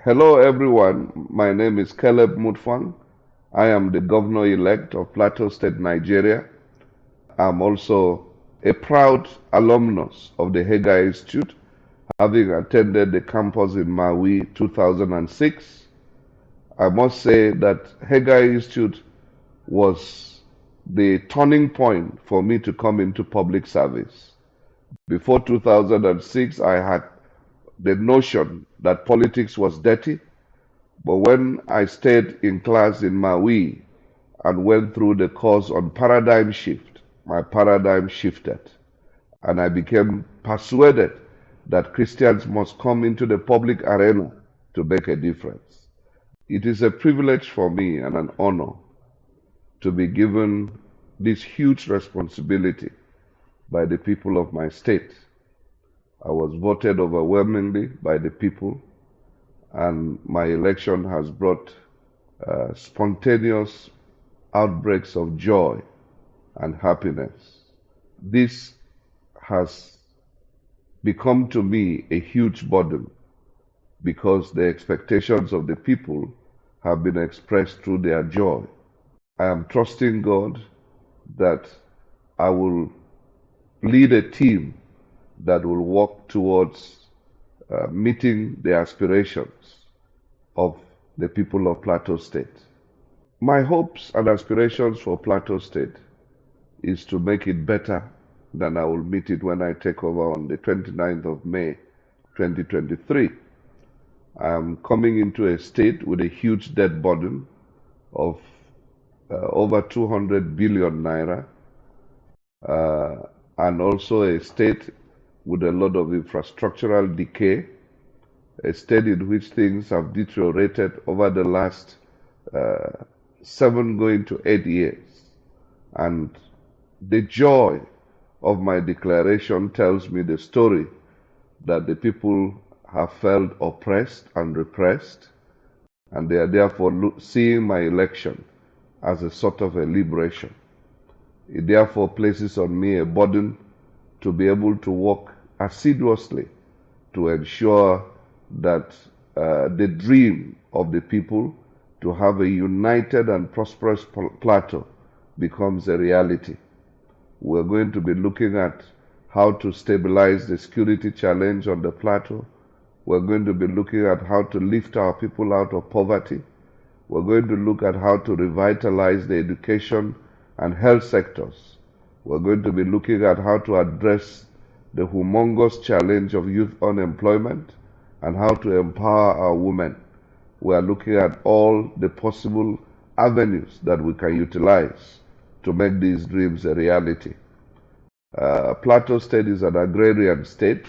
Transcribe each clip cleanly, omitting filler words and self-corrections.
Hello, everyone. My name is Caleb Mutfwang. I am the governor-elect of Plateau State, Nigeria. I'm also a proud alumnus of the Haggai Institute, having attended the campus in Maui 2006. I must say that Haggai Institute was the turning point for me to come into public service. Before 2006, I had the notion that politics was dirty. But when I stayed in class in Maui and went through the course on paradigm shift, my paradigm shifted. And I became persuaded that Christians must come into the public arena to make a difference. It is a privilege for me and an honor to be given this huge responsibility by the people of my state. I was voted overwhelmingly by the people, and my election has brought spontaneous outbreaks of joy and happiness. This has become to me a huge burden because the expectations of the people have been expressed through their joy. I am trusting God that I will lead a team that will work towards meeting the aspirations of the people of Plateau State. My hopes and aspirations for Plateau State is to make it better than I will meet it when I take over on the 29th of May 2023. I am coming into a state with a huge debt burden of over 200 billion naira, and also a state with a lot of infrastructural decay, a state in which things have deteriorated over the last 7 going to 8 years. And the joy of my declaration tells me the story that the people have felt oppressed and repressed, and they are therefore seeing my election as a sort of a liberation. It therefore places on me a burden to be able to work assiduously to ensure that the dream of the people to have a united and prosperous plateau becomes a reality. We're going to be looking at how to stabilize the security challenge on the plateau. We're going to be looking at how to lift our people out of poverty. We're going to look at how to revitalize the education and health sectors. We're going to be looking at how to address the humongous challenge of youth unemployment and how to empower our women. We are looking at all the possible avenues that we can utilize to make these dreams a reality. Plateau State is an agrarian state,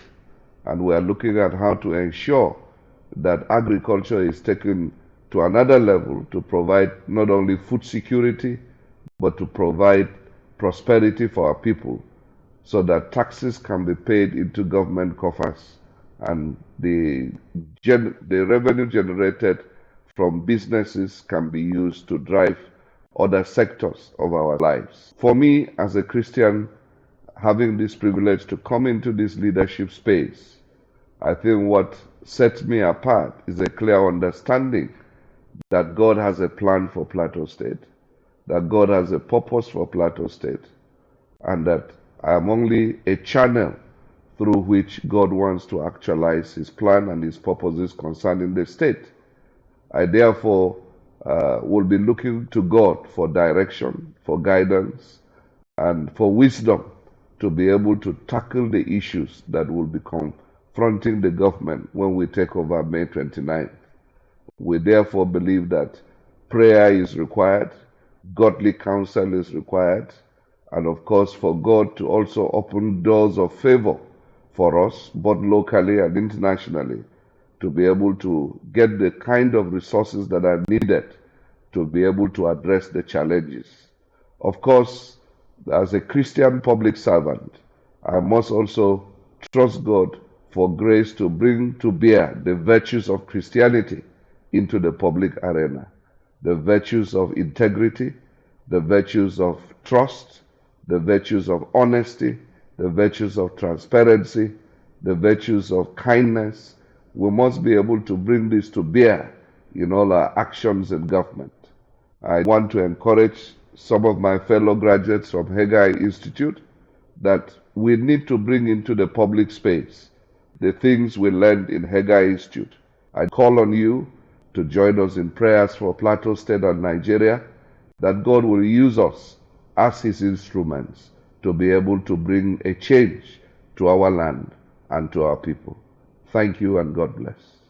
and we are looking at how to ensure that agriculture is taken to another level to provide not only food security, but to provide prosperity for our people so that taxes can be paid into government coffers and the revenue generated from businesses can be used to drive other sectors of our lives. For me, as a Christian, having this privilege to come into this leadership space, I think what sets me apart is a clear understanding that God has a plan for Plateau State, that God has a purpose for Plateau State, and that I am only a channel through which God wants to actualize His plan and His purposes concerning the state. I therefore will be looking to God for direction, for guidance, and for wisdom to be able to tackle the issues that will be confronting the government when we take over May 29th. We therefore believe that prayer is required, godly counsel is required, and of course for God to also open doors of favor for us, both locally and internationally, to be able to get the kind of resources that are needed to be able to address the challenges. Of course, as a Christian public servant, I must also trust God for grace to bring to bear the virtues of Christianity into the public arena, the virtues of integrity, the virtues of trust, the virtues of honesty, the virtues of transparency, the virtues of kindness, we must be able to bring this to bear in all our actions in government. I want to encourage some of my fellow graduates from Haggai Institute that we need to bring into the public space the things we learned in Haggai Institute. I call on you to join us in prayers for Plateau State and Nigeria, that God will use us as His instruments to be able to bring a change to our land and to our people. Thank you and God bless.